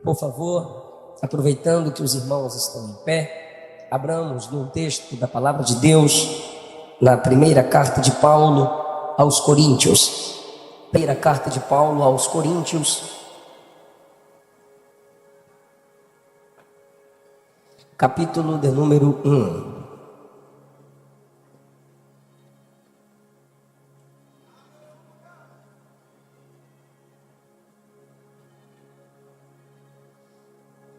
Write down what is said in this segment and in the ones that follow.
Por favor, aproveitando que os irmãos estão em pé, abramos no texto da palavra de Deus, na primeira carta de Paulo aos Coríntios. Primeira carta de Paulo aos Coríntios, capítulo de número 1.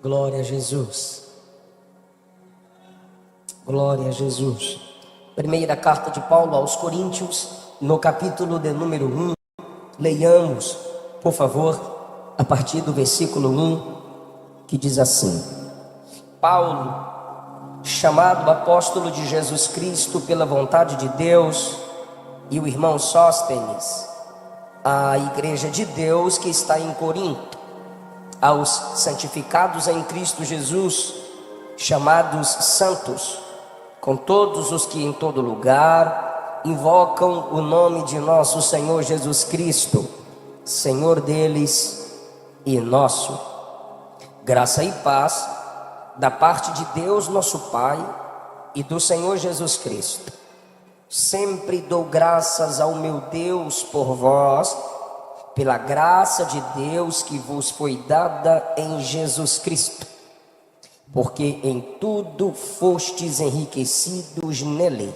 Glória a Jesus. Glória a Jesus. Primeira carta de Paulo aos Coríntios, no capítulo de número 1. Leiamos, por favor, a partir do versículo 1, que diz assim: Paulo, chamado apóstolo de Jesus Cristo pela vontade de Deus, e o irmão Sóstenes, à igreja de Deus que está em Corinto, aos santificados em Cristo Jesus, chamados santos, com todos os que em todo lugar invocam o nome de nosso Senhor Jesus Cristo, Senhor deles e nosso. Graça e paz da parte de Deus nosso Pai e do Senhor Jesus Cristo. Sempre dou graças ao meu Deus por vós, pela graça de Deus que vos foi dada em Jesus Cristo, porque em tudo fostes enriquecidos nele,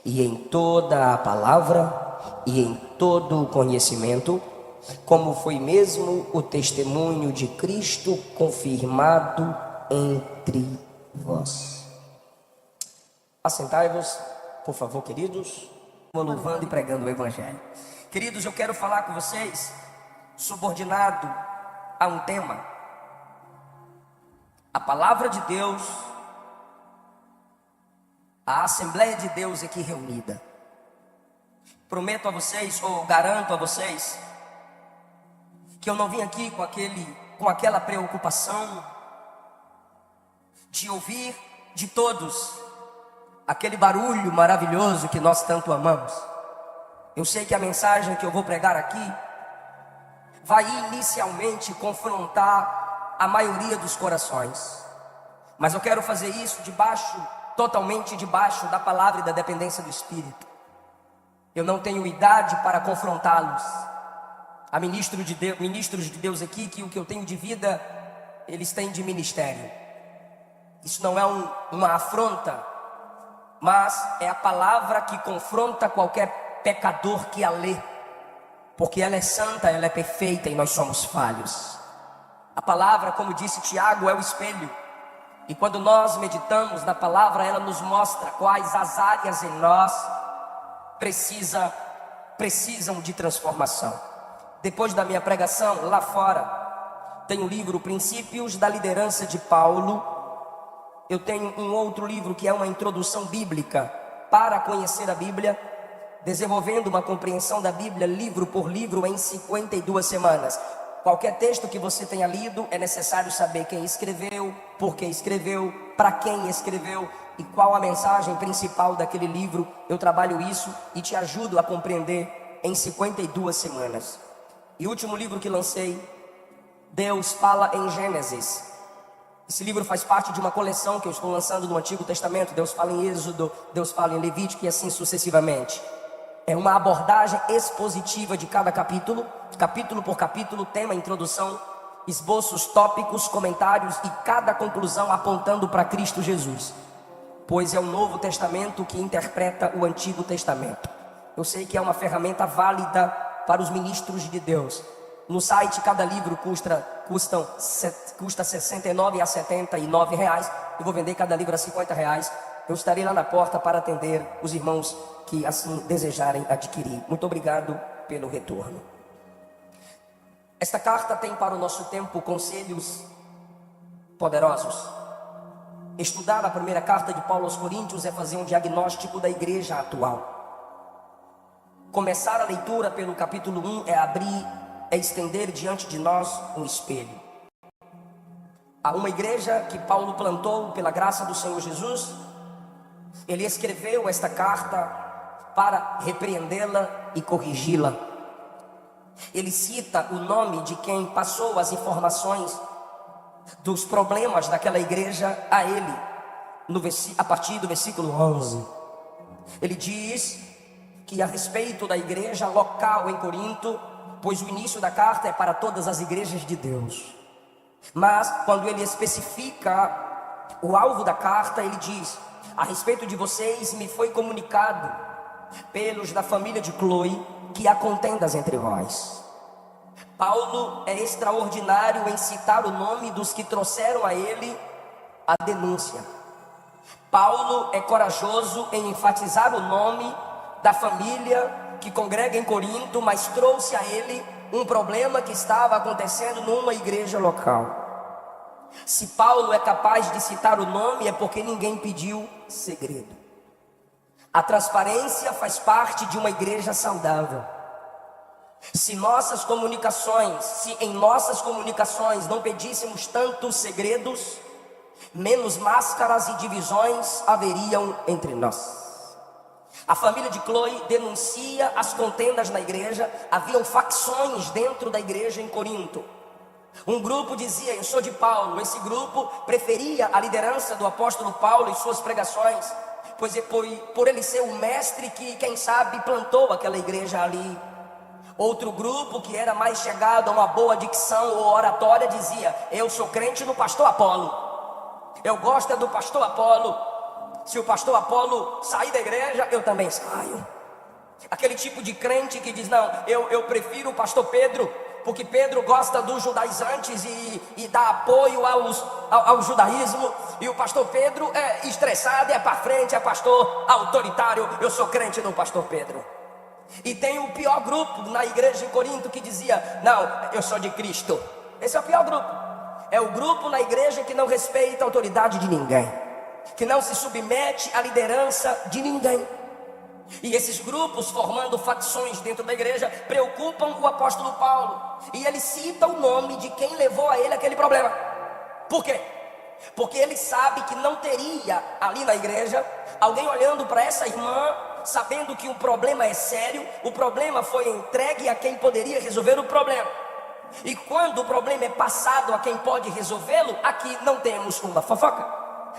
e em toda a palavra e em todo o conhecimento, como foi mesmo o testemunho de Cristo confirmado entre vós. Assentai-vos, por favor, queridos, louvando e pregando o Evangelho. Queridos, eu quero falar com vocês subordinado a um tema: a palavra de Deus, a Assembleia de Deus aqui reunida. Prometo a vocês, ou garanto a vocês, que eu não vim aqui com aquela preocupação de ouvir de todos aquele barulho maravilhoso que nós tanto amamos. Eu sei que a mensagem que eu vou pregar aqui vai inicialmente confrontar a maioria dos corações, mas eu quero fazer isso totalmente debaixo da palavra e da dependência do Espírito. Eu não tenho idade para confrontá-los. Há ministros de Deus aqui que o que eu tenho de vida, eles têm de ministério. Isso não é uma afronta, mas é a palavra que confronta qualquer pecador que a lê, porque ela é santa, ela é perfeita e nós somos falhos. A palavra, como disse Tiago, é o espelho, e quando nós meditamos na palavra, ela nos mostra quais as áreas em nós precisam de transformação. Depois da minha pregação lá fora, tem o livro Princípios da Liderança de Paulo. Eu tenho um outro livro que é uma introdução bíblica para conhecer a Bíblia, desenvolvendo uma compreensão da Bíblia livro por livro em 52 semanas. Qualquer texto que você tenha lido, é necessário saber quem escreveu, por que escreveu, para quem escreveu e qual a mensagem principal daquele livro. Eu trabalho isso e te ajudo a compreender em 52 semanas. E o último livro que lancei, Deus Fala em Gênesis. Esse livro faz parte de uma coleção que eu estou lançando no Antigo Testamento. Deus fala em Êxodo, Deus fala em Levítico e assim sucessivamente. É uma abordagem expositiva de cada capítulo, capítulo por capítulo, tema, introdução, esboços, tópicos, comentários e cada conclusão apontando para Cristo Jesus, pois é o Novo Testamento que interpreta o Antigo Testamento. Eu sei que é uma ferramenta válida para os ministros de Deus. No site, cada livro custa R$ 69 a R$ 79. Eu vou vender cada livro a R$ 50. Eu estarei lá na porta para atender os irmãos que assim desejarem adquirir. Muito obrigado pelo retorno. Esta carta tem para o nosso tempo conselhos poderosos. Estudar a primeira carta de Paulo aos Coríntios é fazer um diagnóstico da igreja atual. Começar a leitura pelo capítulo 1 é estender diante de nós um espelho. Há uma igreja que Paulo plantou pela graça do Senhor Jesus. Ele escreveu esta carta para repreendê-la e corrigi-la. Ele cita o nome de quem passou as informações dos problemas daquela igreja a ele, a partir do versículo 11. Ele diz que a respeito da igreja local em Corinto, pois o início da carta é para todas as igrejas de Deus. Mas quando ele especifica o alvo da carta, ele diz: a respeito de vocês me foi comunicado pelos da família de Cloe que há contendas entre vós. Paulo é extraordinário em citar o nome dos que trouxeram a ele a denúncia. Paulo é corajoso em enfatizar o nome da família que congrega em Corinto, mas trouxe a ele um problema que estava acontecendo numa igreja local. Se Paulo é capaz de citar o nome, é porque ninguém pediu segredo. A transparência faz parte de uma igreja saudável. Se em nossas comunicações não pedíssemos tantos segredos, menos máscaras e divisões haveriam entre nós. A família de Cloe denuncia as contendas na igreja. Haviam facções dentro da igreja em Corinto. Um grupo dizia: eu sou de Paulo. Esse grupo preferia a liderança do apóstolo Paulo em suas pregações, pois por ele ser o mestre que, quem sabe, plantou aquela igreja ali. Outro grupo, que era mais chegado a uma boa dicção ou oratória, dizia: eu sou crente no pastor Apolo, eu gosto do pastor Apolo. Se o pastor Apolo sair da igreja, eu também saio. Aquele tipo de crente que diz: não, eu prefiro o pastor Pedro, porque Pedro gosta dos judaizantes e dá apoio ao judaísmo. E o pastor Pedro é estressado, é para frente, é pastor autoritário. Eu sou crente no pastor Pedro. E tem o pior grupo na igreja em Corinto que dizia: não, eu sou de Cristo. Esse é o pior grupo. É o grupo na igreja que não respeita a autoridade de ninguém, que não se submete à liderança de ninguém. E esses grupos, formando facções dentro da igreja, preocupam o apóstolo Paulo. E ele cita o nome de quem levou a ele aquele problema. Por quê? Porque ele sabe que não teria ali na igreja alguém olhando para essa irmã, sabendo que o problema é sério. O problema foi entregue a quem poderia resolver o problema. E quando o problema é passado a quem pode resolvê-lo, aqui não temos uma fofoca,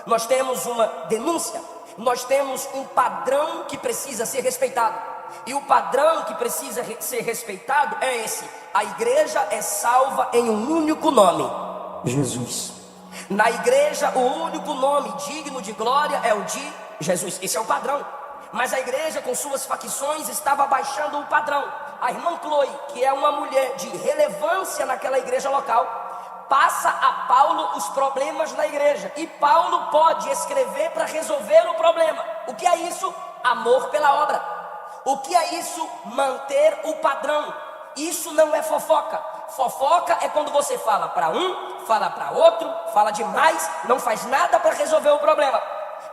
nós temos uma denúncia. Nós temos um padrão que precisa ser respeitado. E o padrão que precisa ser respeitado é esse: a igreja é salva em um único nome: Jesus. Na igreja, o único nome digno de glória é o de Jesus. Esse é o padrão. Mas a igreja, com suas facções, estava abaixando o padrão. A irmã Cloe, que é uma mulher de relevância naquela igreja local, passa a Paulo os problemas na igreja. E Paulo pode escrever para resolver o problema. O que é isso? Amor pela obra. O que é isso? Manter o padrão. Isso não é fofoca. Fofoca é quando você fala para um, fala para outro, fala demais, não faz nada para resolver o problema.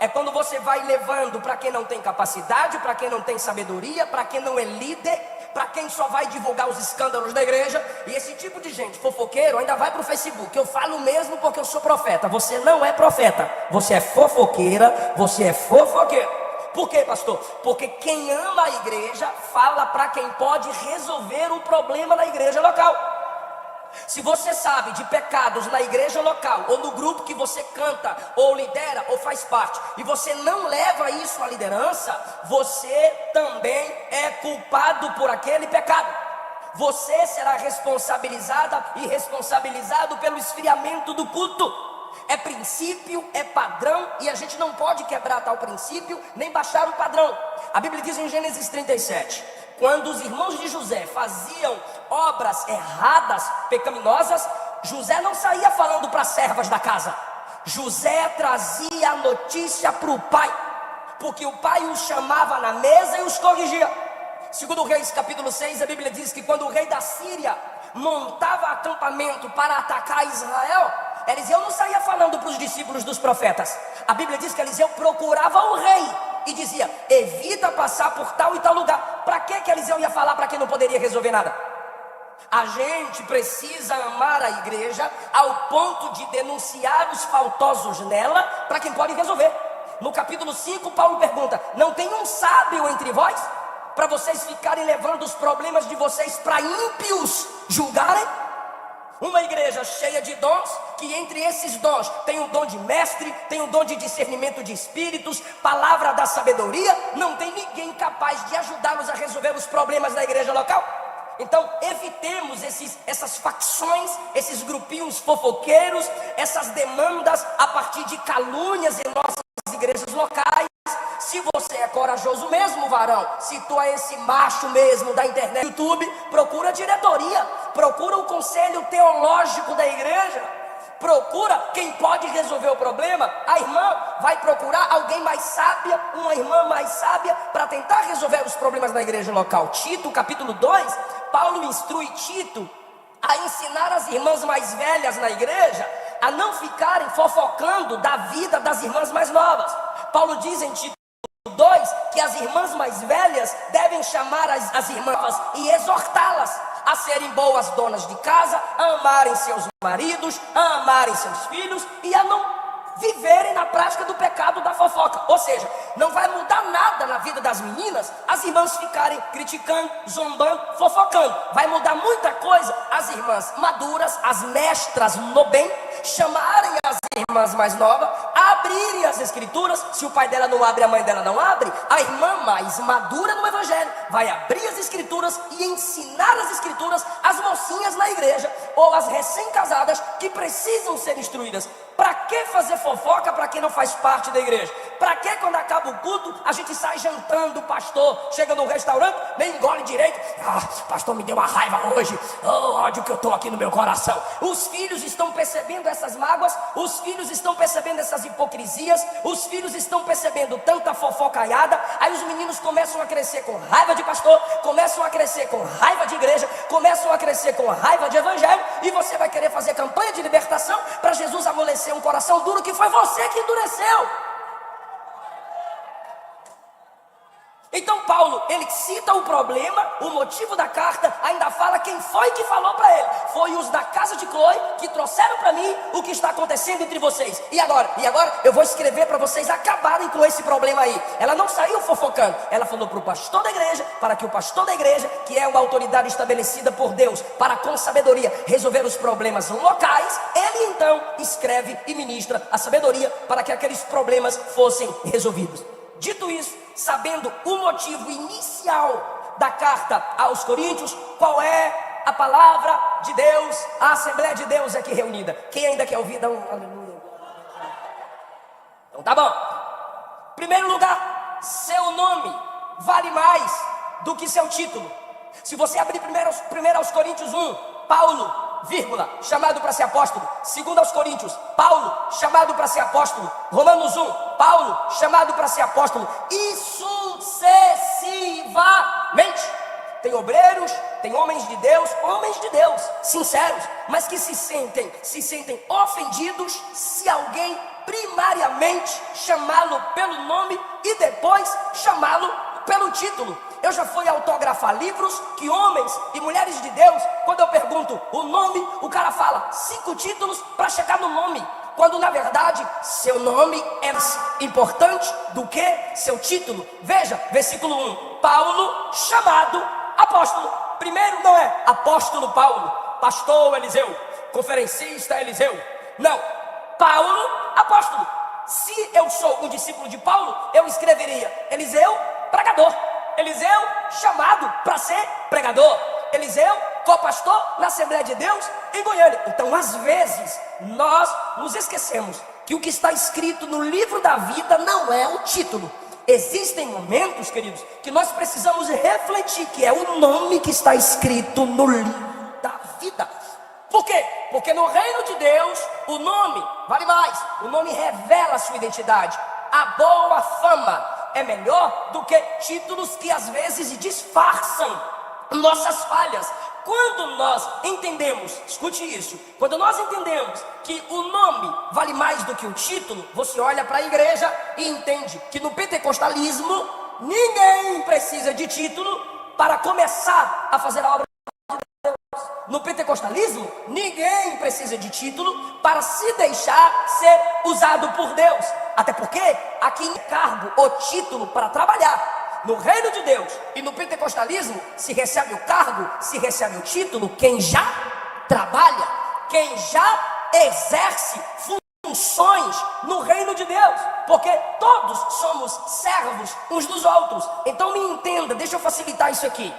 É quando você vai levando para quem não tem capacidade, para quem não tem sabedoria, para quem não é líder, para quem só vai divulgar os escândalos da igreja. E esse tipo de gente fofoqueiro ainda vai para o Facebook: eu falo mesmo porque eu sou profeta. Você não é profeta, você é fofoqueira, você é fofoqueiro. Por quê, pastor? Porque quem ama a igreja fala para quem pode resolver o problema na igreja local. Se você sabe de pecados na igreja local, ou no grupo que você canta, ou lidera, ou faz parte, e você não leva isso à liderança, você também é culpado por aquele pecado. Você será responsabilizada e responsabilizado pelo esfriamento do culto. É princípio, é padrão, e a gente não pode quebrar tal princípio, nem baixar o padrão. A Bíblia diz em Gênesis 37, quando os irmãos de José faziam obras erradas, pecaminosas, José não saía falando para as servas da casa. José trazia a notícia para o pai, porque o pai os chamava na mesa e os corrigia. Segundo Reis capítulo 6, a Bíblia diz que quando o rei da Síria montava acampamento para atacar Israel, Eliseu não saía falando para os discípulos dos profetas. A Bíblia diz que Eliseu procurava o rei e dizia: evita passar por tal e tal lugar. Para que Eliseu ia falar para quem não poderia resolver nada? A gente precisa amar a igreja ao ponto de denunciar os faltosos nela para quem pode resolver. No capítulo 5, Paulo pergunta: não tem um sábio entre vós? para vocês ficarem levando os problemas de vocês para ímpios julgarem? Uma igreja cheia de dons, que entre esses dons tem o dom de mestre, tem o dom de discernimento de espíritos, palavra da sabedoria, não tem ninguém capaz de ajudá-los a resolver os problemas da igreja local. Então evitemos essas facções, esses grupinhos fofoqueiros, essas demandas a partir de calúnias em nossas igrejas locais. Se você é corajoso mesmo, varão, se tu é esse macho mesmo da internet, YouTube, procura a diretoria, procura o conselho teológico da igreja, procura quem pode resolver o problema. A irmã vai procurar alguém mais sábia, uma irmã mais sábia, para tentar resolver os problemas da igreja local. Tito, capítulo 2, Paulo instrui Tito a ensinar as irmãs mais velhas na igreja a não ficarem fofocando da vida das irmãs mais novas. Paulo diz em Tito 2, que as irmãs mais velhas devem chamar as irmãs e exortá-las a serem boas donas de casa, a amarem seus maridos, a amarem seus filhos e a não viverem na prática do pecado da fofoca. Ou seja, não vai mudar nada na vida das meninas as irmãs ficarem criticando, zombando, fofocando. Vai mudar muita coisa as irmãs maduras, as mestras no bem, chamarem as irmãs mais novas, abrirem as escrituras. Se o pai dela não abre, a mãe dela não abre, a irmã mais madura no evangelho vai abrir as escrituras e ensinar as escrituras às mocinhas na igreja ou às recém-casadas que precisam ser instruídas. Para que fazer fofoca para quem não faz parte da igreja? Para que quando acaba o culto a gente sai jantando, o pastor chega no restaurante, nem engole direito, pastor me deu uma raiva hoje, ódio que eu estou aqui no meu coração. Os filhos estão percebendo essas mágoas, os filhos estão percebendo essas hipocrisias, os filhos estão percebendo tanta fofocaiada. Aí os meninos começam a crescer com raiva de pastor, começam a crescer com raiva de igreja, começam a crescer com raiva de evangelho, e você vai querer fazer campanha de libertação para Jesus amolecer um coração duro que foi você que endureceu. Então Paulo, ele cita o problema, o motivo da carta, ainda fala quem foi que falou para ele. Foi os da casa de Cloe que trouxeram para mim o que está acontecendo entre vocês. E agora eu vou escrever para vocês acabarem com esse problema aí. Ela não saiu fofocando, ela falou para o pastor da igreja, para que o pastor da igreja, que é uma autoridade estabelecida por Deus, para com sabedoria resolver os problemas locais, ele então escreve e ministra a sabedoria para que aqueles problemas fossem resolvidos. Dito isso, sabendo o motivo inicial da carta aos Coríntios, qual é a palavra de Deus, a Assembleia de Deus aqui reunida. Quem ainda quer ouvir, dá um aleluia. Então tá bom. Primeiro lugar, seu nome vale mais do que seu título. Se você abrir primeiro aos Coríntios 1, Paulo, vírgula, chamado para ser apóstolo. Segundo aos Coríntios, Paulo, chamado para ser apóstolo. Romanos 1, Paulo, chamado para ser apóstolo. E sucessivamente. Tem obreiros, tem homens de Deus, sinceros, mas que se sentem ofendidos se alguém primariamente chamá-lo pelo nome e depois chamá-lo pelo título. Eu já fui autografar livros que homens e mulheres de Deus, quando eu pergunto o nome, o cara fala 5 títulos para chegar no nome, quando na verdade seu nome é mais importante do que seu título. Veja, versículo 1, Paulo chamado apóstolo. Primeiro não é apóstolo Paulo, pastor Eliseu, conferencista Eliseu. Não, Paulo apóstolo. Se eu sou um discípulo de Paulo, eu escreveria Eliseu pregador, Eliseu chamado para ser pregador, Eliseu co-pastor na Assembleia de Deus em Goiânia. Então às vezes nós nos esquecemos que o que está escrito no livro da vida não é o título. Existem momentos, queridos, que nós precisamos refletir que é o nome que está escrito no livro da vida. Por quê? Porque no reino de Deus o nome vale mais. O nome revela a sua identidade. A boa fama é melhor do que títulos que às vezes disfarçam nossas falhas. Quando nós entendemos, escute isso, quando nós entendemos que o nome vale mais do que o título, você olha para a igreja e entende que no pentecostalismo ninguém precisa de título para começar a fazer a obra de Deus. No pentecostalismo ninguém precisa de título para se deixar ser usado por Deus. Até porque aqui cargo ou título para trabalhar. no reino de Deus e no pentecostalismo se recebe o cargo, se recebe o título, quem já trabalha, quem já exerce funções no reino de Deus, porque todos somos servos uns dos outros. Então me entenda, deixa eu facilitar isso aqui.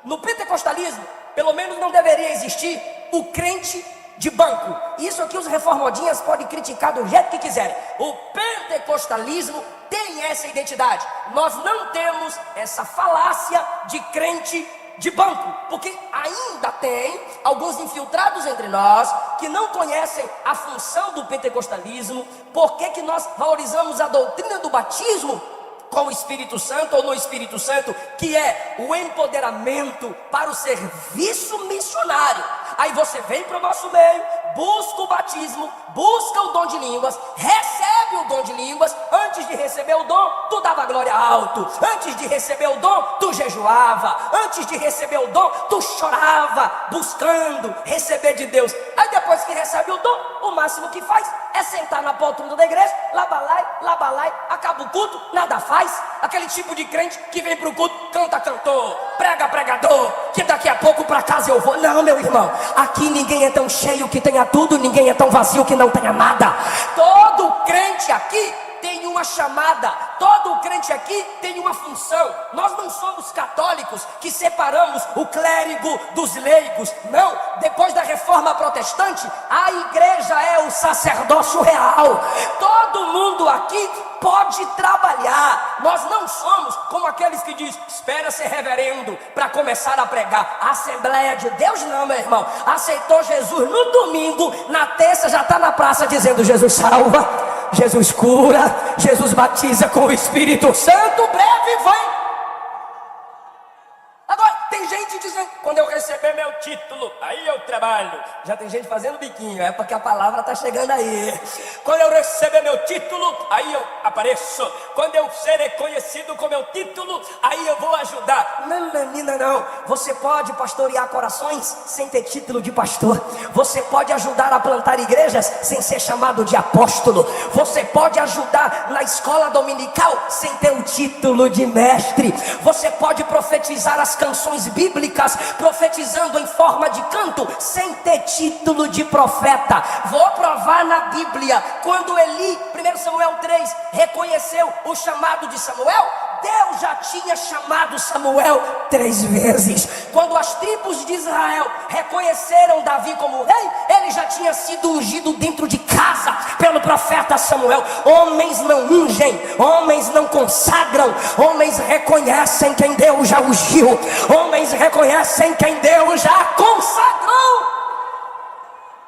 No pentecostalismo, pelo menos não deveria existir o crente de banco. Isso aqui os reformadinhas podem criticar do jeito que quiserem. O pentecostalismo tem essa identidade. Nós não temos essa falácia de crente de banco, porque ainda tem alguns infiltrados entre nós que não conhecem a função do pentecostalismo. Por que nós valorizamos a doutrina do batismo com o Espírito Santo ou no Espírito Santo, que é o empoderamento para o serviço missionário? Aí você vem para o nosso meio, busca o batismo, busca o dom de línguas, recebe o dom de línguas. Antes de receber o dom, tu dava glória alto. Antes de receber o dom, tu jejuava. Antes de receber o dom, tu chorava, buscando receber de Deus. Aí depois que recebe o dom, o máximo que faz é sentar na poltrona da igreja, labalai, acaba o culto, nada faz. Aquele tipo de crente que vem para o culto, canta cantor, prega pregador, que daqui a pouco para casa eu vou. Não, meu irmão, aqui ninguém é tão cheio que tenha tudo, ninguém é tão vazio que não tenha nada. Todo crente aqui tem uma chamada, todo crente aqui tem uma função. Nós não somos católicos que separamos o clérigo dos leigos, não. Depois da reforma protestante, a igreja é o sacerdócio real. Todo mundo aqui pode trabalhar. Nós não somos como aqueles que dizem, espera ser reverendo para começar a pregar. A Assembleia de Deus não, meu irmão. Aceitou Jesus no domingo, na terça já está na praça dizendo, Jesus salva, Jesus cura, Jesus batiza com o Espírito Santo, breve vem. Agora, tem gente dizendo, quando eu receber meu título, aí eu trabalho. Já tem gente fazendo biquinho, é porque a palavra está chegando aí. Quando eu receber meu título, aí eu apareço. Quando eu ser reconhecido com meu título, aí eu vou ajudar. Não, menina, não. Você pode pastorear corações sem ter título de pastor. Você pode ajudar a plantar igrejas sem ser chamado de apóstolo. Você pode ajudar na escola dominical sem ter o título de mestre. Você pode profetizar as canções bíblicas, profetizando em forma de canto, sem ter título de profeta. Vou provar na Bíblia. Quando Eli, 1 Samuel 3, reconheceu o chamado de Samuel, Deus já tinha chamado Samuel 3 vezes. Quando as tribos de Israel reconheceram Davi como rei, ele já tinha sido ungido dentro de casa pelo profeta Samuel. Homens não ungem, homens não consagram, homens reconhecem quem Deus já ungiu, homens reconhecem quem Deus já consagrou.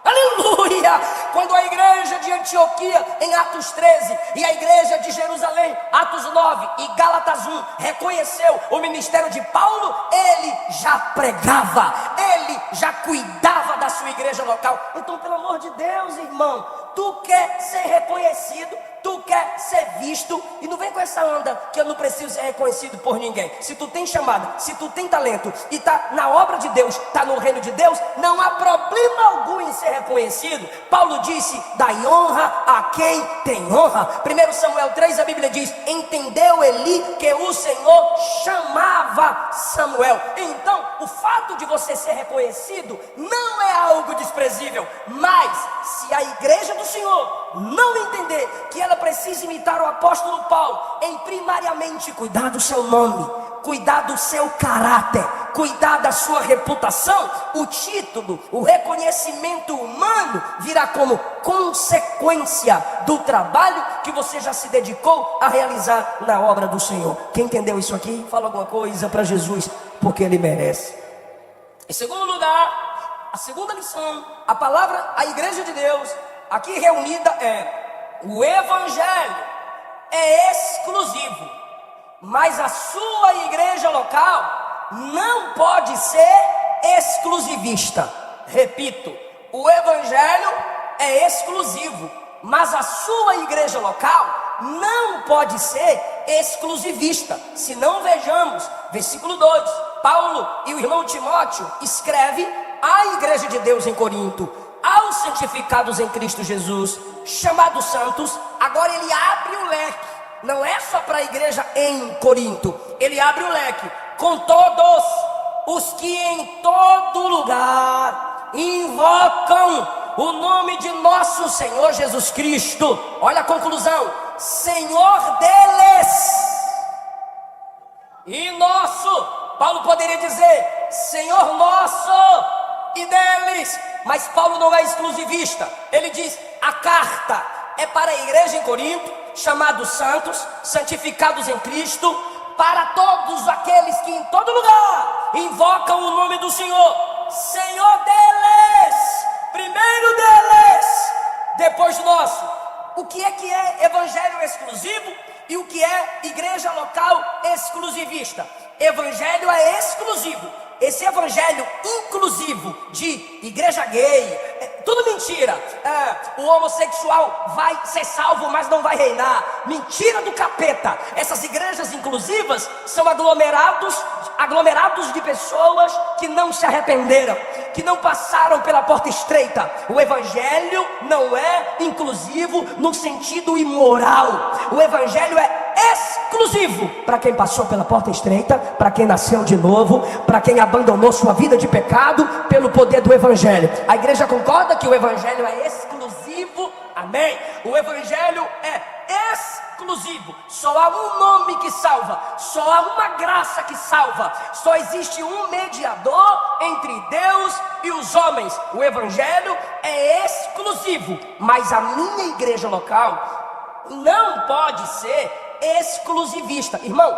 Aleluia! Quando a igreja de Antioquia, em Atos 13, e a igreja de Jerusalém, Atos 9 e Gálatas 1, reconheceu o ministério de Paulo, ele já pregava, ele já cuidava da sua igreja local. Então, pelo amor de Deus, irmão, tu quer ser reconhecido, tu quer ser visto, e não vem com essa onda que eu não preciso ser reconhecido por ninguém. Se tu tem chamada, se tu tem talento e está na obra de Deus, está no reino de Deus, não há problema algum em ser reconhecido. Paulo disse, dai honra a quem tem honra. 1 Samuel 3, a Bíblia diz, entendeu Eli que o Senhor chamava Samuel. Então, o fato de você ser reconhecido não é algo desprezível, mas se a igreja do Senhor não entender que ela precisa imitar o apóstolo Paulo em primariamente cuidar do seu nome, cuidar do seu caráter, cuidar da sua reputação, o título, o reconhecimento humano virá como consequência do trabalho que você já se dedicou a realizar na obra do Senhor. Quem entendeu isso aqui? Fala alguma coisa para Jesus, porque Ele merece. Em segundo lugar, a segunda lição, a palavra, a igreja de Deus aqui reunida é: o evangelho é exclusivo, mas a sua igreja local não pode ser exclusivista. Repito, o evangelho é exclusivo, mas a sua igreja local não pode ser exclusivista. Se não, vejamos, versículo 2, Paulo e o irmão Timóteo escreve à igreja de Deus em Corinto, aos santificados em Cristo Jesus, chamados santos. Agora ele abre o leque não é só para a igreja em Corinto. Ele abre o leque com todos os que em todo lugar invocam o nome de nosso Senhor Jesus Cristo. Olha a conclusão: Senhor deles e nosso. Paulo poderia dizer Senhor nosso e deles, mas Paulo não é exclusivista. Ele diz: a carta é para a igreja em Corinto, chamados santos, santificados em Cristo, para todos aqueles que em todo lugar invocam o nome do Senhor. Senhor deles, primeiro deles, depois nosso. O que é evangelho exclusivo e o que é igreja local exclusivista? Evangelho é exclusivo. Esse evangelho inclusivo de igreja gay, tudo mentira. O homossexual vai ser salvo, mas não vai reinar. Mentira do capeta. Essas igrejas inclusivas são aglomerados de pessoas que não se arrependeram, que não passaram pela porta estreita. O evangelho não é inclusivo no sentido imoral. O evangelho é exclusivo para quem passou pela porta estreita, para quem nasceu de novo, para quem abandonou sua vida de pecado pelo poder do evangelho. A igreja concorda que o evangelho é exclusivo? Amém? O evangelho é exclusivo. Só há um nome que salva, só há uma graça que salva, só existe um mediador entre Deus e os homens. O evangelho é exclusivo, mas a minha igreja local não pode ser exclusivista. Irmão,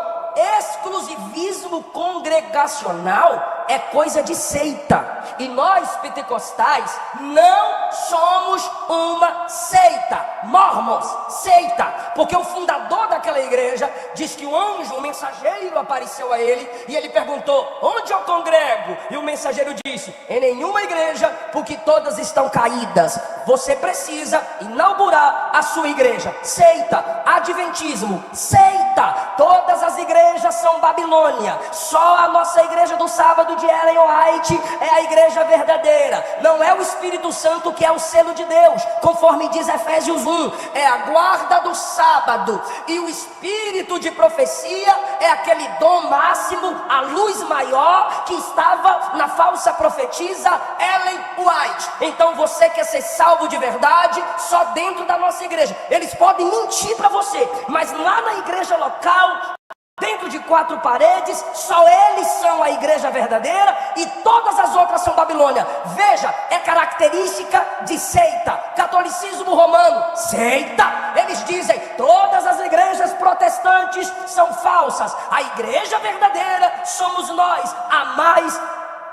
exclusivismo congregacional é coisa de seita, e nós pentecostais não somos uma seita. Mormons, seita, porque o fundador daquela igreja diz que o anjo, o mensageiro, apareceu a ele e ele perguntou: onde eu congrego? E o mensageiro disse: em nenhuma igreja, porque todas estão caídas. Você precisa inaugurar a sua igreja. Seita, adventismo, seita. Todas as igrejas são Babilônia. Só a nossa igreja do sábado de Ellen White é a igreja verdadeira. Não é o Espírito Santo que é o selo de Deus, conforme diz Efésios 1. É a guarda do sábado. E o espírito de profecia é aquele dom máximo, a luz maior que estava na falsa profetisa Ellen White. Então você quer ser salvo de verdade só dentro da nossa igreja. Eles podem mentir para você, mas lá na igreja local, dentro de 4 paredes, só eles são a igreja verdadeira e todas as outras são Babilônia. Veja, é característica de seita. Catolicismo romano, seita. Eles dizem: todas as igrejas protestantes são falsas, a igreja verdadeira somos nós, a mais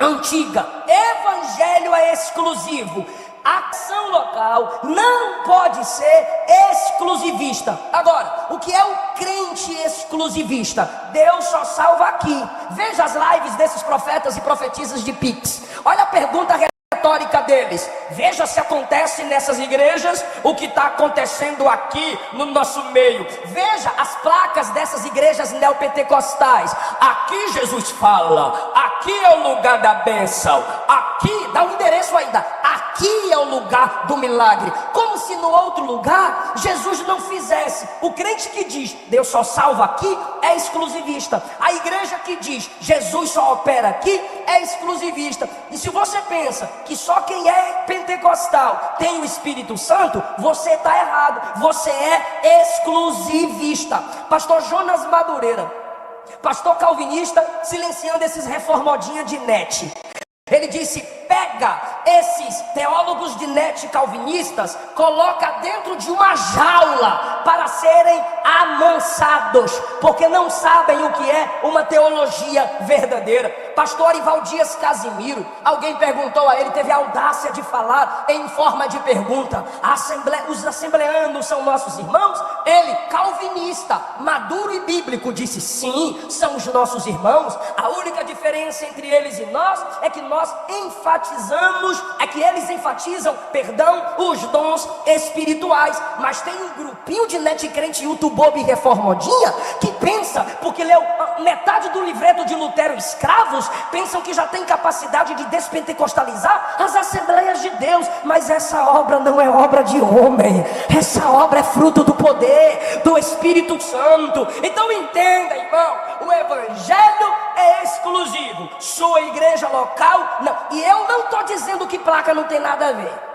antiga. Evangelho é exclusivo. A ação local não pode ser exclusivista. Agora, o que é o crente exclusivista? Deus só salva aqui. Veja as lives desses profetas e profetisas de Pix. Olha a pergunta retórica deles. Veja se acontece nessas igrejas o que está acontecendo aqui no nosso meio. Veja as placas dessas igrejas neopentecostais. Aqui Jesus fala, aqui é o lugar da bênção, aqui dá um endereço ainda, aqui é o lugar do milagre, como se no outro lugar Jesus não fizesse. O crente que diz Deus só salva aqui é exclusivista. A igreja que diz Jesus só opera aqui é exclusivista. E se você pensa que só quem é pentecostal tem o Espírito Santo, você está errado. Você é exclusivista. Pastor Jonas Madureira, pastor calvinista, silenciando esses reformodinha de net, ele disse: pega esses teólogos de net calvinistas, coloca dentro de uma jaula para serem amansados, porque não sabem o que é uma teologia verdadeira. Pastor Arival Dias Casimiro, alguém perguntou a ele, teve a audácia de falar em forma de pergunta: os assembleanos são nossos irmãos? Ele, calvinista, maduro e bíblico, disse: sim, são os nossos irmãos. A única diferença entre eles e nós é que nós enfatizamos, é que eles enfatizam, os dons espirituais. Mas tem um grupinho de net crente, youtubobo e reformodinha que pensa, porque leu metade do livreto de Lutero Escravos, pecados, pensam que já tem capacidade de despentecostalizar as Assembleias de Deus, mas essa obra não é obra de homem, essa obra é fruto do poder do Espírito Santo. Então entenda, irmão, o Evangelho é exclusivo, sua igreja local não. E eu não estou dizendo que placa não tem nada a ver.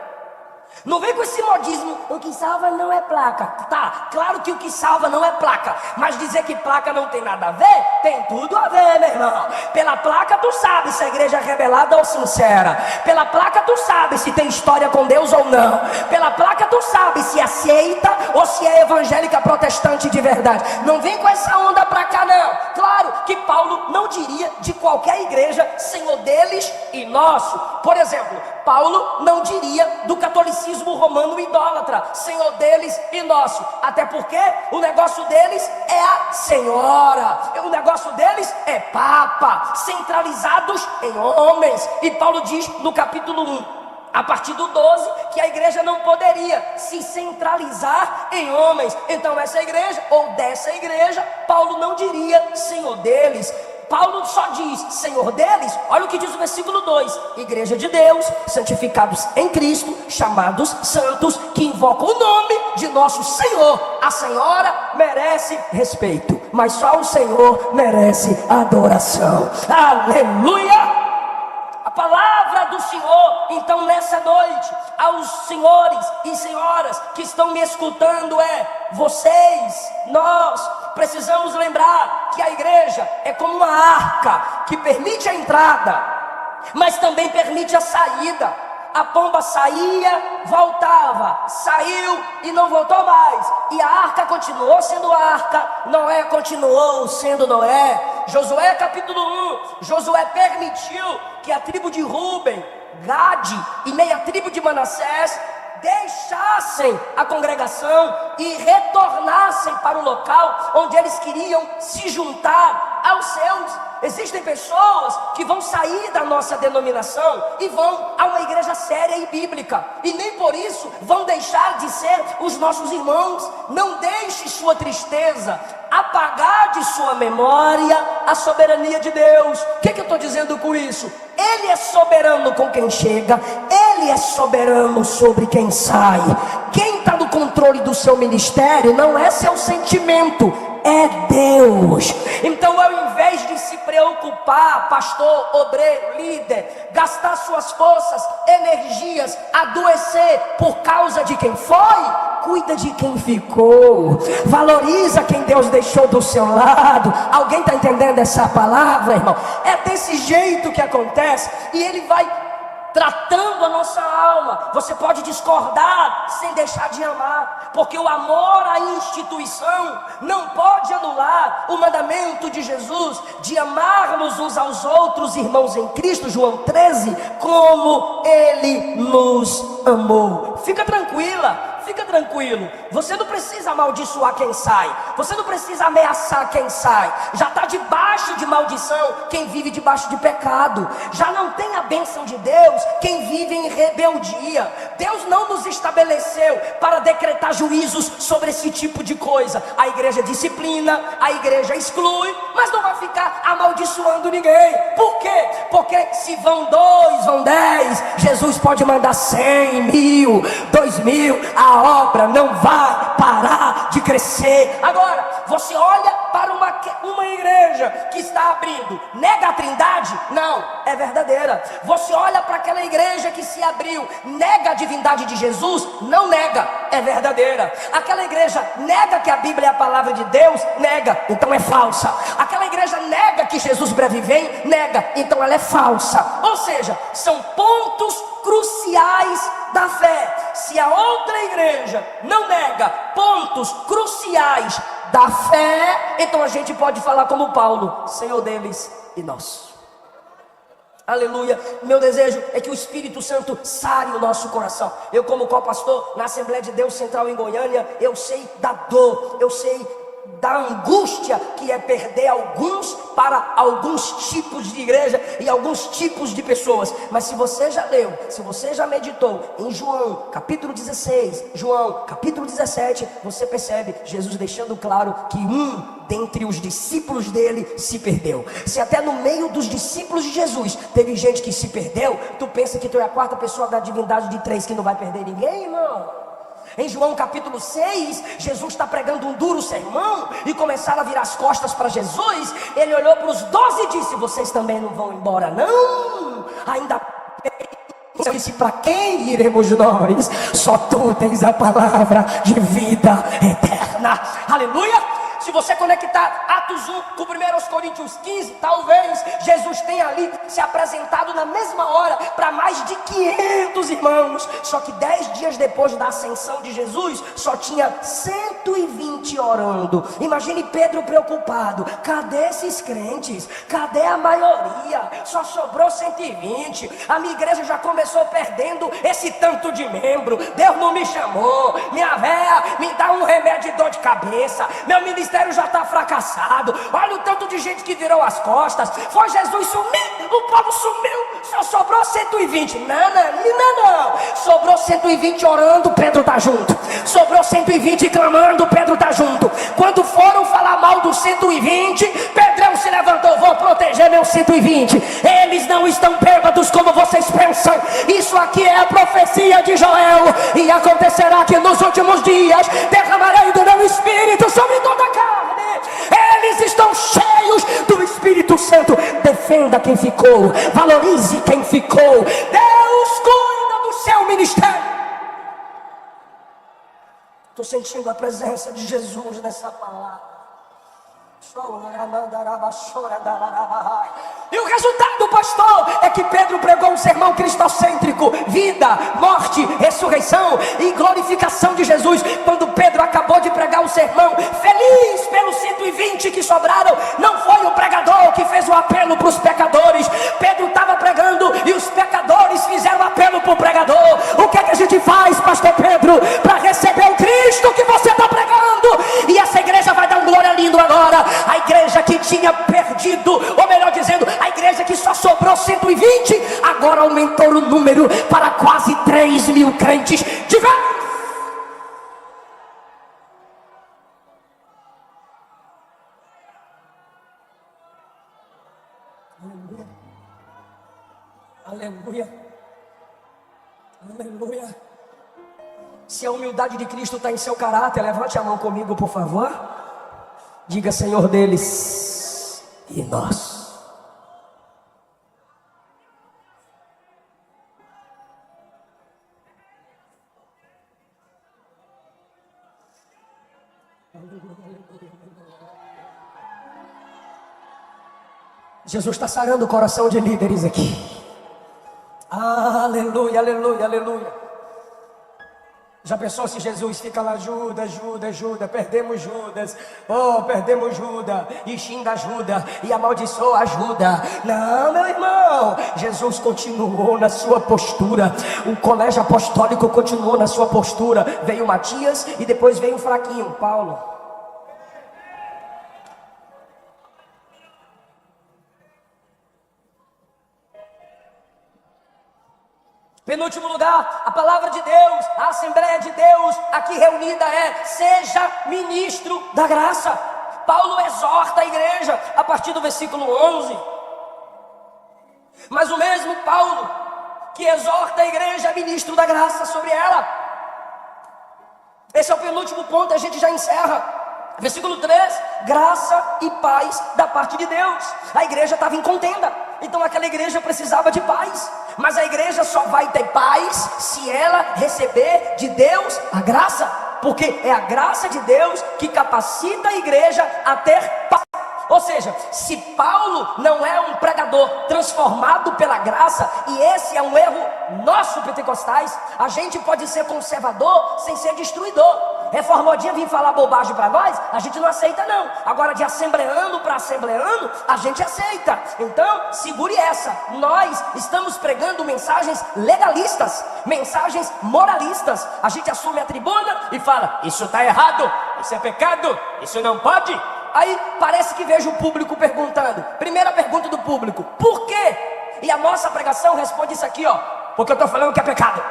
Não vem com esse modismo, o que salva não é placa. Tá, claro que o que salva não é placa, mas dizer que placa não tem nada a ver, tem tudo a ver, meu irmão. Pela placa tu sabe se a igreja é rebelada ou sincera. Pela placa tu sabe se tem história com Deus ou não. Pela placa tu sabe se é seita ou se é evangélica protestante de verdade. Não vem com essa onda pra cá não. Claro que Paulo não diria de qualquer igreja, Senhor deles e nosso. Por exemplo, Paulo não diria do catolicismo romano idólatra, Senhor deles e nosso. Até porque o negócio deles é a senhora, o negócio deles é papa, centralizados em homens. E Paulo diz no capítulo 1, a partir do 12, que a igreja não poderia se centralizar em homens. Então essa igreja, ou dessa igreja, Paulo não diria Senhor deles. Paulo só diz Senhor deles. Olha o que diz o versículo 2: igreja de Deus, santificados em Cristo, chamados santos, que invocam o nome de nosso Senhor. A senhora merece respeito, mas só o Senhor merece adoração. Aleluia! A palavra do Senhor, então nessa noite, aos senhores e senhoras que estão me escutando vocês, nós precisamos lembrar que a igreja é como uma arca que permite a entrada, mas também permite a saída. A pomba saía, voltava, saiu e não voltou mais. E a arca continuou sendo arca, Noé continuou sendo Noé. Josué capítulo 1, Josué permitiu que a tribo de Rúben, Gade e meia tribo de Manassés deixassem a congregação e retornassem para o local onde eles queriam se juntar aos seus. Existem pessoas que vão sair da nossa denominação e vão a uma igreja séria e bíblica, e nem por isso vão deixar de ser os nossos irmãos. Não deixe sua tristeza apagar de sua memória a soberania de Deus. O que eu estou dizendo com isso? Ele é soberano com quem chega, Ele é soberano sobre quem sai. Quem está no controle do seu ministério não é seu sentimento, é Deus. Então, ao invés de se preocupar, pastor, obreiro, líder, gastar suas forças, energias, adoecer por causa de quem foi, cuida de quem ficou, valoriza quem Deus deixou do seu lado. Alguém está entendendo essa palavra, irmão? É desse jeito que acontece, e Ele vai tratando a nossa alma. Você pode discordar sem deixar de amar, porque o amor à instituição não pode anular o mandamento de Jesus de amarmos uns aos outros, irmãos em Cristo, João 13, como Ele nos amou. Fica tranquila, fica tranquilo. Você não precisa amaldiçoar quem sai, você não precisa ameaçar quem sai. Já está debaixo de maldição quem vive debaixo de pecado. Já não tem a bênção de Deus quem vive em rebeldia. Deus não nos estabeleceu para decretar juízos sobre esse tipo de coisa. A igreja disciplina, a igreja exclui, mas não vai ficar amaldiçoando ninguém. Por quê? Porque se vão 2, vão 10, Jesus pode mandar 100, 1000, 2000, a obra não vai parar de crescer. Agora, você olha para uma igreja que está abrindo, nega a trindade? Não, é verdadeira. Você olha para aquela igreja que se abriu, nega a divindade de Jesus? Não nega, é verdadeira. Aquela igreja nega que a Bíblia é a palavra de Deus? Nega, então é falsa. Aquela igreja nega que Jesus breve vem? Nega, então ela é falsa. Ou seja, são pontos cruciais da fé. Se a outra igreja não nega pontos cruciais da fé, então a gente pode falar como Paulo, Senhor deles e nosso. Aleluia. Meu desejo é que o Espírito Santo sare o nosso coração. Eu, como co-pastor na Assembleia de Deus Central em Goiânia, eu sei da dor, eu sei da angústia que é perder alguns para alguns tipos de igreja e alguns tipos de pessoas. Mas se você já leu, se você já meditou em João capítulo 16, João capítulo 17, você percebe Jesus deixando claro que dentre os discípulos dele se perdeu. Se até no meio dos discípulos de Jesus teve gente que se perdeu, tu pensa que tu é a quarta pessoa da divindade de três que não vai perder ninguém, irmão? Em João capítulo 6, Jesus está pregando um duro sermão e começaram a virar as costas para Jesus. Ele olhou para os 12 e disse: vocês também não vão embora não? Ainda disse: para quem iremos nós? Só tu tens a palavra de vida eterna. Aleluia! Se você conectar Atos 1 com 1 Coríntios 15, talvez Jesus tenha ali se apresentado na mesma hora para mais de 500 irmãos. Só que 10 dias depois da ascensão de Jesus, só tinha 120 orando. Imagine Pedro preocupado: cadê esses crentes? Cadê a maioria? Só sobrou 120. A minha igreja já começou perdendo esse tanto de membro. Deus não me chamou. Minha véia me dá um remédio de dor de cabeça. Meu ministério já está fracassado. Olha o tanto de gente que virou as costas. Foi Jesus sumir, o povo sumiu, só sobrou 120. Não. Sobrou 120 orando, Pedro está junto. Sobrou 120 clamando, Pedro está junto. Quando foram falar mal dos 120, Pedrão se levantou: vou proteger meus 120. Eles não estão bêbados como vocês pensam. Isso aqui é a profecia de Joel. E acontecerá que nos últimos dias derramarei do meu espírito sobre toda a carne. Eles estão cheios do Espírito Santo. Defenda quem ficou, valorize quem ficou. Deus cuida do seu ministério. Estou sentindo a presença de Jesus nessa palavra. E o resultado, pastor, é que Pedro pregou um sermão cristocêntrico: vida, morte, ressurreição e glorificação de Jesus. Quando Pedro acabou de pregar o sermão, feliz pelos 120 que sobraram, não foi o pregador que fez o apelo para os pecadores. Pedro estava pregando e os pecadores fizeram apelo para o pregador. O que é que a gente faz, pastor Pedro, para receber o Cristo que você está pregando? E essa igreja vai dar um glória lindo agora. A igreja que tinha perdido, ou melhor dizendo, a igreja que só sobrou 120, agora aumentou o número para quase 3.000 crentes de vez. Aleluia. Aleluia. Se a humildade de Cristo está em seu caráter, levante a mão comigo, por favor. Diga: Senhor deles e nós. Jesus está sarando o coração de líderes aqui. Aleluia, aleluia, aleluia. Já pensou se Jesus fica lá: Judas, perdemos Judas, perdemos Judas, e xinga Judas, e amaldiçoa Judas. Não, meu irmão, Jesus continuou na sua postura, o colégio apostólico continuou na sua postura. Veio Matias e depois veio o fraquinho, Paulo. Penúltimo lugar, a palavra de Deus, a Assembleia de Deus aqui reunida é: seja ministro da graça. Paulo exorta a igreja a partir do versículo 11. Mas o mesmo Paulo que exorta a igreja é ministro da graça sobre ela. Esse é o penúltimo ponto, a gente já encerra. Versículo 3, graça e paz da parte de Deus. A igreja estava em contenda, então aquela igreja precisava de paz. Mas a igreja só vai ter paz se ela receber de Deus a graça, porque é a graça de Deus que capacita a igreja a ter paz. Ou seja, se Paulo não é um pregador transformado pela graça, e esse é um erro nosso pentecostais, a gente pode ser conservador sem ser destruidor. reformadinha vir falar bobagem para nós, a gente não aceita não. Agora de assembleando para assembleando, a gente aceita. Então, segure essa. Nós estamos pregando mensagens legalistas, mensagens moralistas. A gente assume a tribuna e fala: isso está errado, isso é pecado, isso não pode. Aí parece que vejo o público perguntando. Primeira pergunta do público: por quê? E a nossa pregação responde isso aqui, ó: porque eu estou falando que é pecado.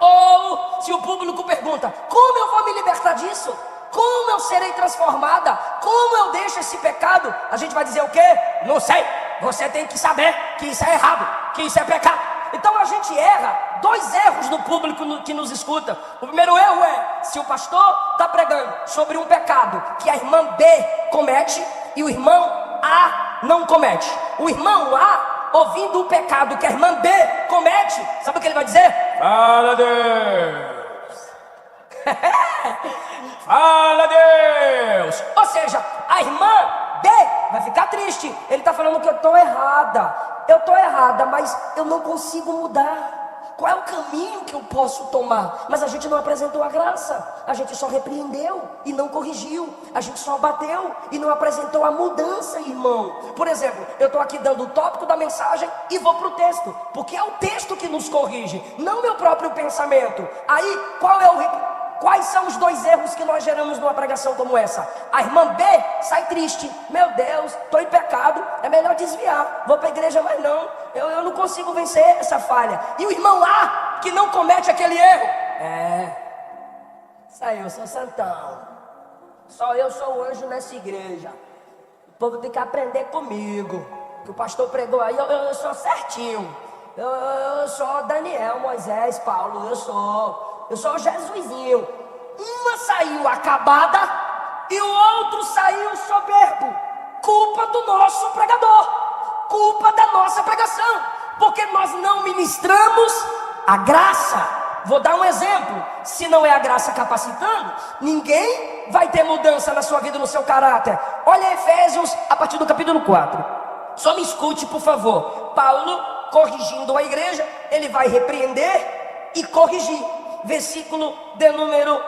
Ou se o público pergunta: como eu vou me libertar disso? Como eu serei transformada? Como eu deixo esse pecado? A gente vai dizer o quê? Não sei. Você tem que saber que isso é errado, que isso é pecado. Então a gente erra. Dois erros no público que nos escuta. O primeiro erro é: se o pastor está pregando sobre um pecado que a irmã B comete e o irmão A não comete, o irmão A, ouvindo o pecado que a irmã B comete, sabe o que ele vai dizer? Fala Deus. Fala Deus. Ou seja, a irmã B vai ficar triste. Ele está falando que eu estou errada. Eu estou errada, mas eu não consigo mudar. Qual é o caminho que eu posso tomar? Mas a gente não apresentou a graça. A gente só repreendeu e não corrigiu. A gente só bateu e não apresentou a mudança, irmão. Por exemplo, eu estou aqui dando o tópico da mensagem e vou para o texto, porque é o texto que nos corrige, não meu próprio pensamento. Aí, quais são os dois erros que nós geramos numa pregação como essa? A irmã B sai triste: meu Deus, estou em pecado, é melhor desviar, vou para a igreja, mas não, eu não consigo vencer essa falha. E o irmão A, que não comete aquele erro: isso aí, eu sou santão, só eu sou o anjo nessa igreja, o povo tem que aprender comigo, que o pastor pregou aí, eu sou certinho, eu sou Daniel, Moisés, Paulo, eu sou o Jesusinho. Uma saiu acabada e o outro saiu soberbo. Culpa do nosso pregador, culpa da nossa pregação, porque nós não ministramos a graça. Vou dar um exemplo: se não é a graça capacitando, ninguém vai ter mudança na sua vida, no seu caráter. Olha Efésios, a partir do capítulo 4. Só me escute, por favor. Paulo, corrigindo a igreja, ele vai repreender e corrigir. Versículo de número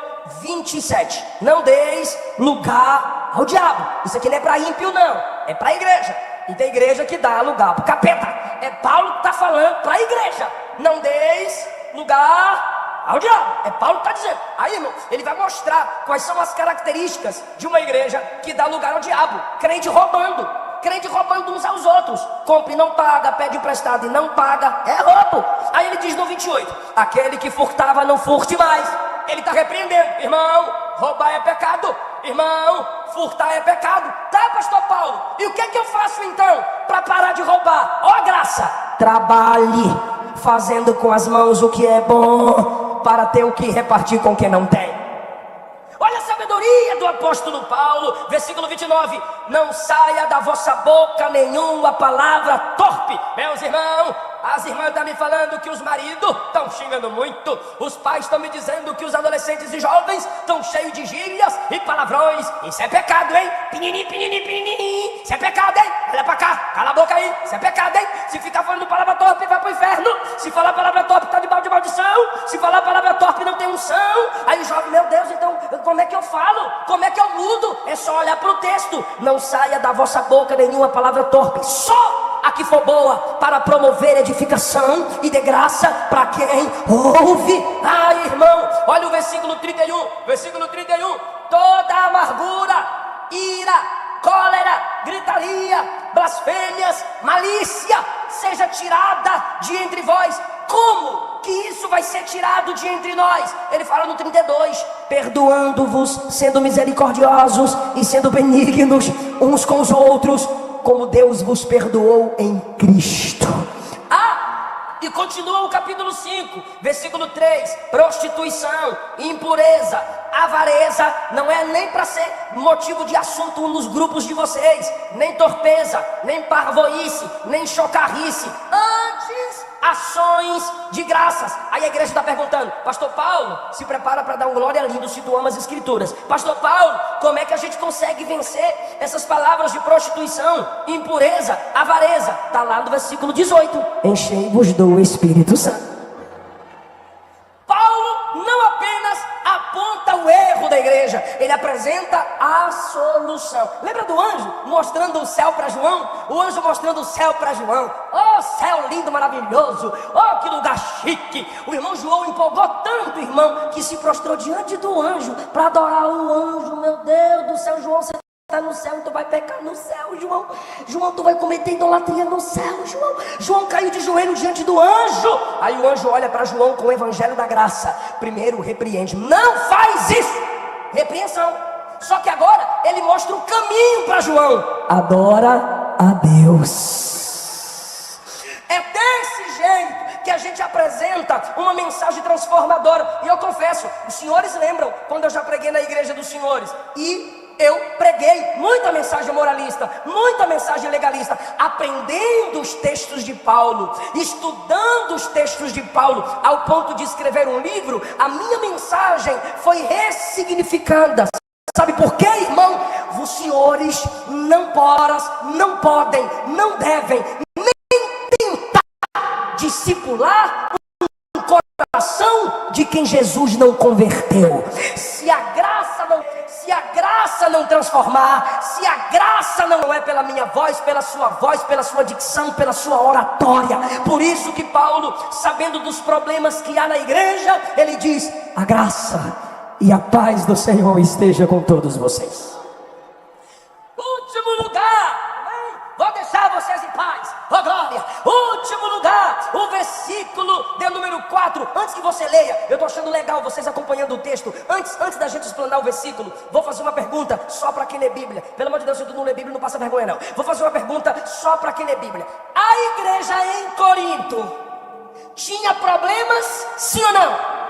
27. Não deis lugar ao diabo. Isso aqui não é para ímpio não, é para a igreja. E tem igreja que dá lugar para o capeta. É Paulo que está falando para a igreja: não deis lugar ao diabo. É Paulo que está dizendo. Aí, irmão, ele vai mostrar quais são as características de uma igreja que dá lugar ao diabo. Crente roubando uns aos outros, compra e não paga, pede emprestado e não paga, é roubo. Aí ele diz no 28: aquele que furtava, não furte mais. Ele está repreendendo: irmão, roubar é pecado, irmão, furtar é pecado. Tá, pastor Paulo, e o que é que eu faço então para parar de roubar? Ó, graça: trabalhe fazendo com as mãos o que é bom, para ter o que repartir com quem não tem. Olha a sabedoria do apóstolo Paulo, versículo 29. Não saia da vossa boca nenhuma palavra torpe. Meus irmãos, as irmãs estão me falando que os maridos estão xingando muito, os pais estão me dizendo que os adolescentes e jovens estão cheios de gírias e palavrões. Isso é pecado, hein? Pininim, pininim, pininim. Isso é pecado, hein? Olha pra cá, cala a boca aí. Isso é pecado, hein? Se ficar falando palavra torpe, vai pro inferno. Se falar palavra torpe, tá debaixo de maldição. Se falar palavra torpe, não tem unção. Aí o jovem: meu Deus, então como é que eu falo? Como é que eu mudo? É só olhar pro texto: não saia da vossa boca nenhuma palavra torpe, só a que for boa para promover edificação e de graça para quem ouve. Ah, irmão, olha o versículo 31. Versículo 31: toda amargura, ira, cólera, gritaria, blasfêmias, malícia seja tirada de entre vós. Como que isso vai ser tirado de entre nós? Ele fala no 32: perdoando-vos, sendo misericordiosos e sendo benignos uns com os outros, como Deus vos perdoou em Cristo. E continua o capítulo 5, versículo 3: prostituição, impureza, avareza não é nem para ser motivo de assunto nos grupos de vocês, nem torpeza, nem parvoíce, nem chocarrice, antes ações de graças. Aí a igreja está perguntando: pastor Paulo, se prepara para dar um glória lindo se tu ama as escrituras. Pastor Paulo, como é que a gente consegue vencer essas palavras de prostituição, impureza, avareza? Está lá no versículo 18: enchei-vos do Espírito Santo. Paulo não apenas aponta o erro da instrução. Lembra do anjo mostrando o céu para João? O anjo mostrando o céu para João. Oh, céu lindo, maravilhoso. Oh, que lugar chique. O irmão João empolgou tanto, irmão, que se prostrou diante do anjo para adorar o anjo. Meu Deus do céu, João, você está no céu, tu vai pecar no céu, João. João, tu vai cometer idolatria no céu, João. João caiu de joelho diante do anjo. Aí o anjo olha para João com o evangelho da graça. Primeiro repreende, não faz isso. Repreensão. Só que agora ele mostra o caminho para João. Adora a Deus. É desse jeito que a gente apresenta uma mensagem transformadora. E eu confesso, os senhores lembram quando eu já preguei na igreja dos senhores? E eu preguei muita mensagem moralista, muita mensagem legalista, aprendendo os textos de Paulo, estudando os textos de Paulo, ao ponto de escrever um livro. A minha mensagem foi ressignificada. Sabe por quê, irmão? Os senhores não podem, não devem nem tentar discipular o coração de quem Jesus não converteu. Se a graça não transformar, se a graça não é pela minha voz, pela sua dicção, pela sua oratória. Por isso que Paulo, sabendo dos problemas que há na igreja, ele diz: a graça e a paz do Senhor esteja com todos vocês. Último lugar, vou deixar vocês em paz, oh glória. Último lugar, o versículo de número 4. Antes que você leia, eu estou achando legal vocês acompanhando o texto. Antes da gente explanar o versículo, vou fazer uma pergunta só para quem lê Bíblia. Pelo amor de Deus, se tu não lê Bíblia, não passa vergonha não. Vou fazer uma pergunta só para quem lê Bíblia. A igreja em Corinto tinha problemas, sim ou não?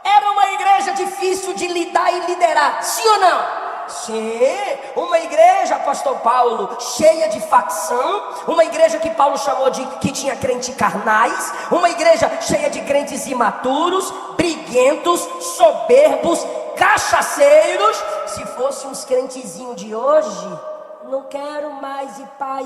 Era uma igreja difícil de lidar e liderar, sim ou não? Sim, uma igreja, apóstolo Paulo, cheia de facção. Uma igreja que Paulo chamou de que tinha crentes carnais. Uma igreja cheia de crentes imaturos, briguentos, soberbos, cachaceiros. Se fossem uns crentezinhos de hoje, não quero mais ir para a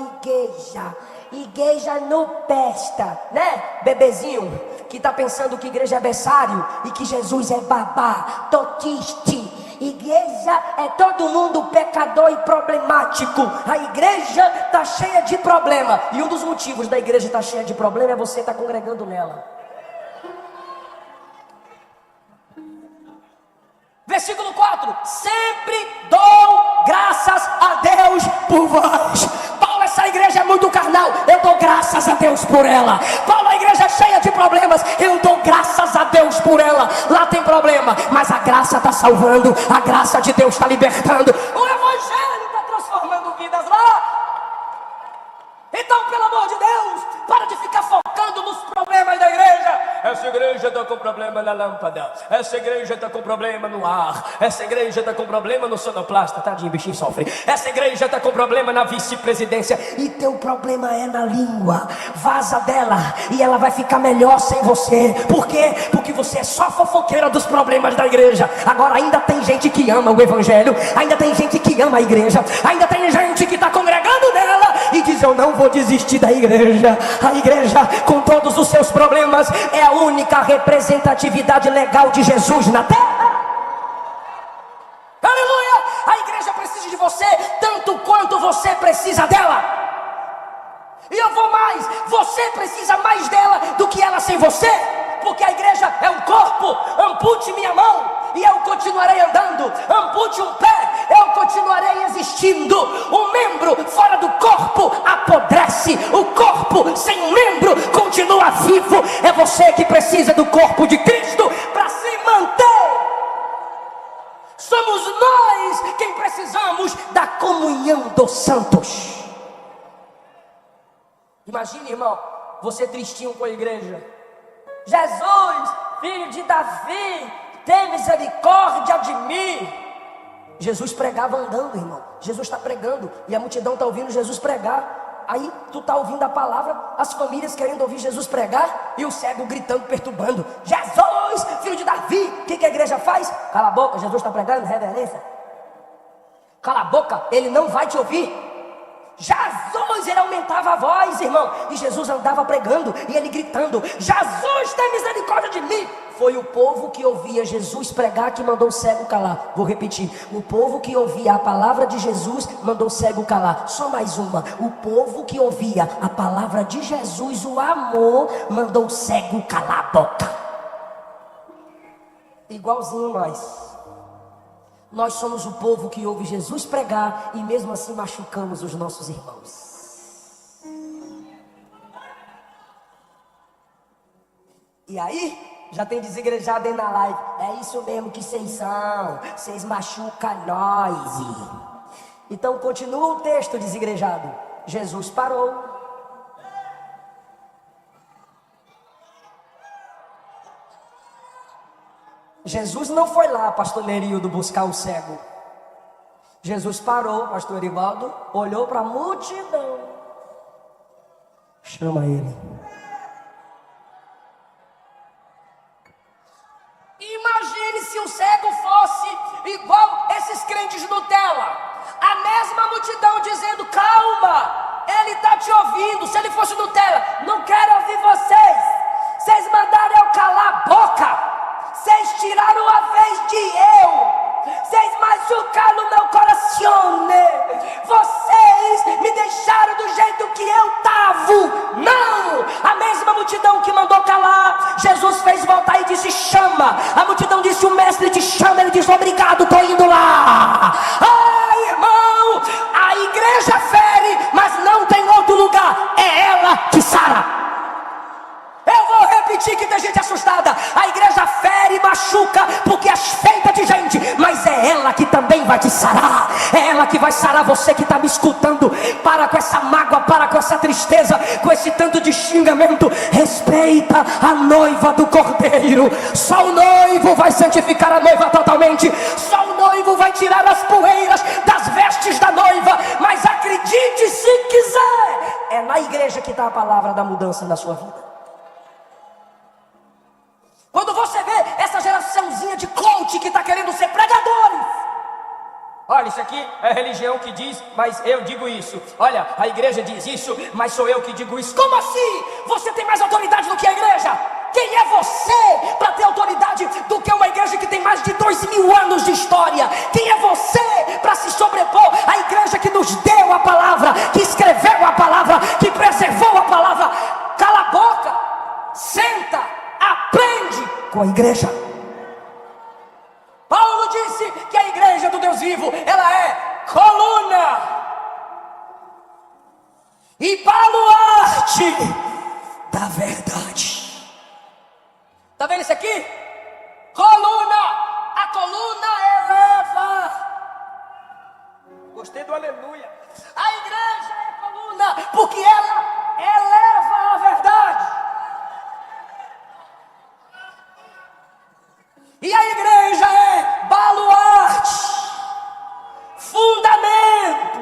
igreja não presta, né? Bebezinho que está pensando que igreja é berçário e que Jesus é babá, totiste. Igreja é todo mundo pecador e problemático. A igreja está cheia de problema. E um dos motivos da igreja estar cheia de problema é você estar congregando nela. Versículo 4: sempre dou graças a Deus por vós. Paulo, essa igreja é muito carnal, eu dou graças a Deus por ela. Paulo, a igreja é cheia de problemas, eu dou graças a Deus por ela. Lá tem problema, mas a graça está salvando, a graça de Deus está libertando, o evangelho está transformando vidas lá. Então, pelo amor de Deus, para de ficar focando nos problemas da igreja. Essa igreja está com problema na lâmpada, essa igreja está com problema no ar, essa igreja está com problema no sonoplasta. Tadinho, bichinho sofre. Essa igreja está com problema na vice-presidência. E teu problema é na língua. Vaza dela e ela vai ficar melhor sem você. Por quê? Porque você é só fofoqueira dos problemas da igreja. Agora ainda tem gente que ama o evangelho, ainda tem gente que ama a igreja, ainda tem gente que está congregando nela e diz: eu não vou desistir da igreja. A igreja, com todos os seus problemas, é a única representatividade legal de Jesus na terra. Aleluia! A igreja precisa de você tanto quanto você precisa dela. E eu vou mais, você precisa mais dela do que ela sem você. Porque a igreja é um corpo. Ampute minha mão e eu continuarei andando. Ampute um pé, eu continuarei existindo. Um membro fora do corpo apodrece. O corpo sem um membro continua vivo. É você que precisa do corpo de Cristo para se manter. Somos nós quem precisamos da comunhão dos santos. Imagine, irmão, você tristinho com a igreja. Jesus, filho de Davi, tem misericórdia de mim. Jesus pregava andando, irmão. Jesus está pregando e a multidão está ouvindo Jesus pregar. Aí tu está ouvindo a palavra, as famílias querendo ouvir Jesus pregar e o cego gritando, perturbando: Jesus, filho de Davi. O que a igreja faz? Cala a boca, Jesus está pregando, reverência. Cala a boca, ele não vai te ouvir. Jesus, ele aumentava a voz, irmão, e Jesus andava pregando e ele gritando: Jesus, Jesus, tem misericórdia de mim. Foi o povo que ouvia Jesus pregar que mandou o cego calar. Vou repetir, o povo que ouvia a palavra de Jesus mandou o cego calar. Só mais uma, o povo que ouvia a palavra de Jesus, o amor, mandou o cego calar a boca. Igualzinho nós somos o povo que ouve Jesus pregar e mesmo assim machucamos os nossos irmãos. E aí, já tem desigrejado aí na live. É isso mesmo que vocês são. Vocês machucam nós. Então continua o texto, desigrejado. Jesus parou. Jesus não foi lá, pastor Nerildo, buscar o cego. Jesus parou, pastor Erivaldo, olhou para a multidão. Chama ele. Imagine se o cego fosse igual esses crentes Nutella. A mesma multidão dizendo, calma, ele está te ouvindo. Se ele fosse Nutella, não quero ouvir vocês. Vocês mandaram eu calar a boca. Vocês tiraram a vez de eu. Vocês machucaram meu coração. Vocês me deixaram do jeito que eu estava. Não! A mesma multidão que mandou calar, Jesus fez voltar e disse, chama. A multidão disse, o mestre te chama. Ele disse, obrigado, estou indo lá. Ai, irmão, a igreja fere, mas não tem outro lugar. É ela que sara. Eu vou repetir que tem gente assustada. A igreja fere e machuca porque é feita de gente, mas é ela que também vai te sarar. É ela que vai sarar você que está me escutando. Para com essa mágoa, para com essa tristeza, com esse tanto de xingamento. Respeita a noiva do Cordeiro. Só o noivo vai santificar a noiva totalmente. Só o noivo vai tirar as poeiras das vestes da noiva. Mas acredite se quiser, é na igreja que está a palavra da mudança na sua vida. Quando você vê essa geraçãozinha de coach que está querendo ser pregadores. Olha, isso aqui é a religião que diz, mas eu digo isso. Olha, a igreja diz isso, mas sou eu que digo isso. Como assim? Você tem mais autoridade do que a igreja? Quem é você para ter autoridade do que uma igreja que tem mais de 2000 anos de história? Quem é você para se sobrepor à igreja que nos deu a palavra, que escreveu a palavra, que preservou a palavra? Cala a boca, senta, aprende com a igreja. Paulo disse que a igreja do Deus vivo, ela é coluna e baluarte da verdade. Tá vendo isso aqui? Coluna, a coluna eleva. Gostei do aleluia. A igreja é coluna porque ela eleva a verdade. E a igreja é baluarte, fundamento.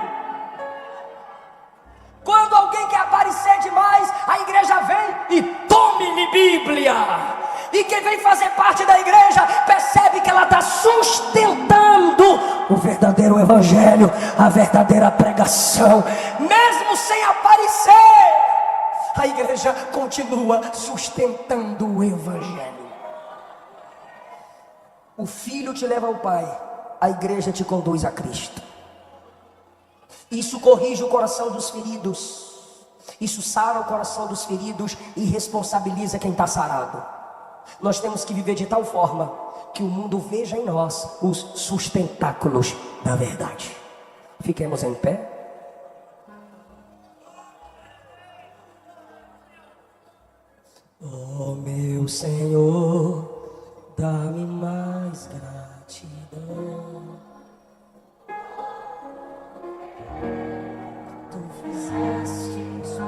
Quando alguém quer aparecer demais, a igreja vem e tome-lhe Bíblia. E quem vem fazer parte da igreja percebe que ela está sustentando o verdadeiro evangelho, a verdadeira pregação, mesmo sem aparecer. A igreja continua sustentando o evangelho. O filho te leva ao Pai, a igreja te conduz a Cristo. Isso corrige o coração dos feridos. Isso sara o coração dos feridos e responsabiliza quem está sarado. Nós temos que viver de tal forma que o mundo veja em nós os sustentáculos da verdade. Fiquemos em pé. Oh meu Senhor, dá-me mais gratidão. Tu fizeste isso.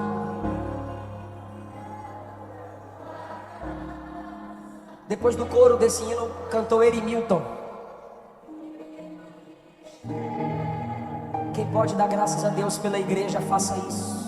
Depois do coro desse hino, cantou Eri Milton. Quem pode dar graças a Deus pela igreja, faça isso.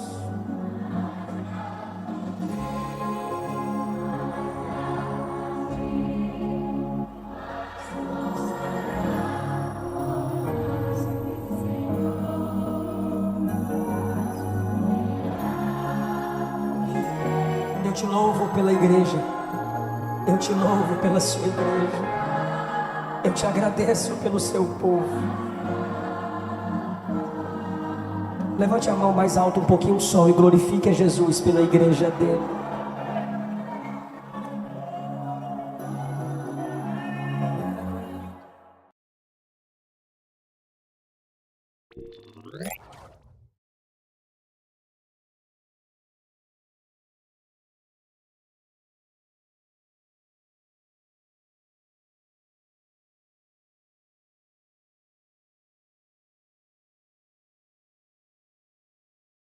Eu te louvo pela igreja. Eu te louvo pela sua igreja. Eu te agradeço pelo seu povo. Levante a mão mais alto um pouquinho só e glorifique a Jesus pela igreja dele.